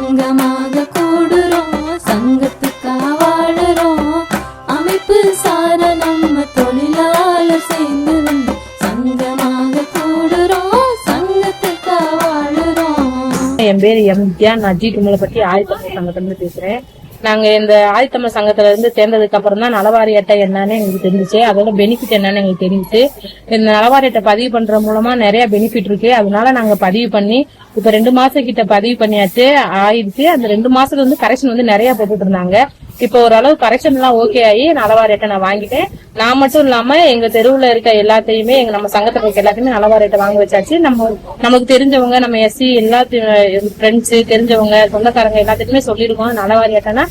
சங்கமாக கூடுறோம், சங்கத்துக்கா வாழுறோம். அமைப்பு சார நம்ம தொழிலாளர் சேர்ந்து சங்கமாக கூடுறோம், சங்கத்துக்கா வாழுறோம். என் பேர் எம்ஜியா. நான் ஜி.கும்பலப்பட்டி ஆதித்தமிழர் சங்கத்துல பேசுறேன். நாங்க இந்த ஆதித்தமிழர் சங்கத்துல இருந்து சேர்ந்ததுக்கு அப்புறம் தான் நலவாரி அட்டை என்னன்னு எங்களுக்கு தெரிஞ்சுச்சு. அதோட பெனிஃபிட் என்னன்னு எங்களுக்கு தெரிஞ்சுச்சு. இந்த நலவாரி அட்டை பதிவு பண்ற மூலமா நிறைய பெனிஃபிட் இருக்கு. அதனால நாங்க பதிவு பண்ணி இப்ப 2 மாசம் கிட்ட பதிவு பண்ணியாச்சு ஆயிடுச்சு. அந்த 2 மாசத்துல வந்து கரெக்ஷன் வந்து நிறைய போட்டுட்டு இருந்தாங்க. இப்ப ஓரளவு கரெக்ஷன் எல்லாம் ஓகே ஆகி நலவாரி அட்டை நான் வாங்கிட்டேன். நான் மட்டும் இல்லாம எங்க தெருவுல இருக்க எல்லாத்தையுமே நம்ம சங்கத்துல இருக்க எல்லாத்தையுமே நலவாரி அட்டை வாங்க வச்சாச்சு. நமக்கு தெரிஞ்சவங்க, நம்ம எஸ்சி எல்லாத்தையும் ஃப்ரெண்ட்ஸ் தெரிஞ்சவங்க சொந்தக்காரங்க எல்லாத்துக்குமே சொல்லிருக்கோம். நலவாரி அட்டைனா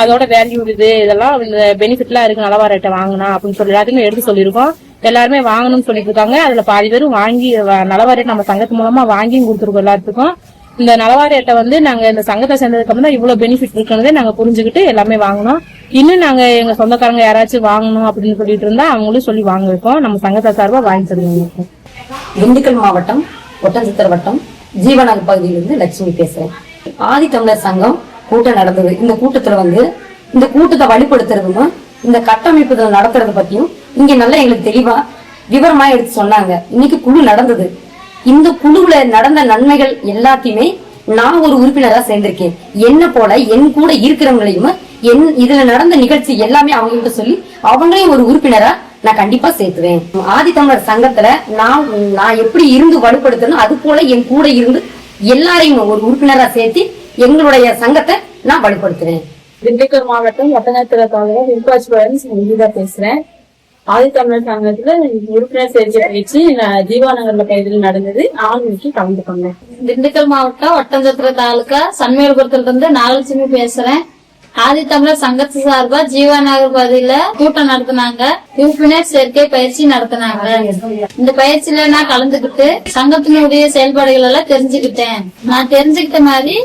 அதோட வேல்யூ இதெல்லாம் இந்த பெனிஃபிட் எல்லாம் இருக்கு, நலவாரி அட்டை வாங்கினா அப்படின்னு சொல்லி எல்லாத்தையுமே எடுத்து சொல்லிருக்கோம். எல்லாருமே வாங்கணும்னு சொல்லிட்டு இருக்காங்க. அதுல பாதி பேரும் வாங்கி நலவாரி அட்டை நம்ம சங்கத்து மூலமா வாங்கியும் கொடுத்துருக்கோம் எல்லாத்துக்கும். இந்த நலவாரி அட்டை வந்து நாங்க இந்த சங்கத்தை சேர்ந்ததுக்கு அப்புறம் தான் இவ்வளவு பெனிஃபிட் இருக்குன்னு நாங்க புரிஞ்சுக்கிட்டு எல்லாமே வாங்கணும். இன்னும் நாங்க எங்க சொந்தக்காரங்க யாராச்சும் வாங்கணும் அப்படின்னு சொல்லிட்டு இருந்தா அவங்களும் சொல்லி வாங்க வைப்போம். நம்ம சங்கத்தை சார்பா வாங்கி தருவோம். திண்டுக்கல் மாவட்டம் ஒட்டன்சத்திரம் வட்டம் ஜீவநகர் பகுதியிலிருந்து லட்சுமி பேசுறேன். ஆதித்தமிழர் சங்கம் கூட்டம் நடந்தது. இந்த கூட்டத்துல இந்த கூட்டத்தை வழிபடுத்துறதும் இந்த கட்டமைப்பு நடத்துறது பத்தியும் இங்க நல்லா எங்களுக்கு தெளிவா விவரமா எடுத்து சொன்னாங்க. இன்னைக்கு குழு நடந்தது. இந்த குழுவுல நடந்த நன்மைகள் எல்லாத்தையுமே நான் ஒரு உறுப்பினரா சேர்ந்திருக்கேன். என்ன போல என் கூட இருக்கிறவங்களையும் இதுல நடந்த நிகழ்ச்சி எல்லாமே அவங்ககிட்ட சொல்லி அவங்களையும் ஒரு உறுப்பினரா நான் கண்டிப்பா சேர்த்துவேன். ஆதித்தமிழர் சங்கத்துல நான் எப்படி இருந்து வலுப்படுத்தணும், அது போல என் கூட இருந்து எல்லாரையும் ஒரு உறுப்பினரா சேர்த்து எங்களுடைய சங்கத்தை நான் வலுப்படுத்துவேன். திண்டுக்கல் மாவட்டம் ஒட்டநாத்திர பேசுறேன். ஆதித்தமிழர் சங்கத்துல உறுப்பினர் சேர்க்கை பயிற்சி ஜீவாநகர்ல பகுதியில் நடந்தது. 4 மணிக்கு கலந்து கொண்டேன். திண்டுக்கல் மாவட்டம் ஒட்டஞ்சத்திர தாலுகா சண்மேல்புரத்துல இருந்து நாகலட்சுமி பேசுறேன். ஆதித்தமிழர் சங்கத்து சார்பா ஜீவாநகர் பகுதியில கூட்டம் நடத்தினாங்க. உறுப்பினர் சேர்க்கை பயிற்சி நடத்தினாங்க. இந்த பயிற்சியில நான் கலந்துகிட்டு சங்கத்தினுடைய செயல்பாடுகள் எல்லாம் தெரிஞ்சுக்கிட்டேன். நான் தெரிஞ்சுக்கிட்ட மாதிரி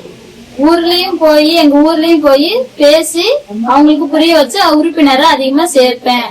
எங்க ஊர்லயும் போய் பேசி அவங்களுக்கு புரிய வச்சு உறுப்பினரை அதிகமா சேர்ப்பேன்.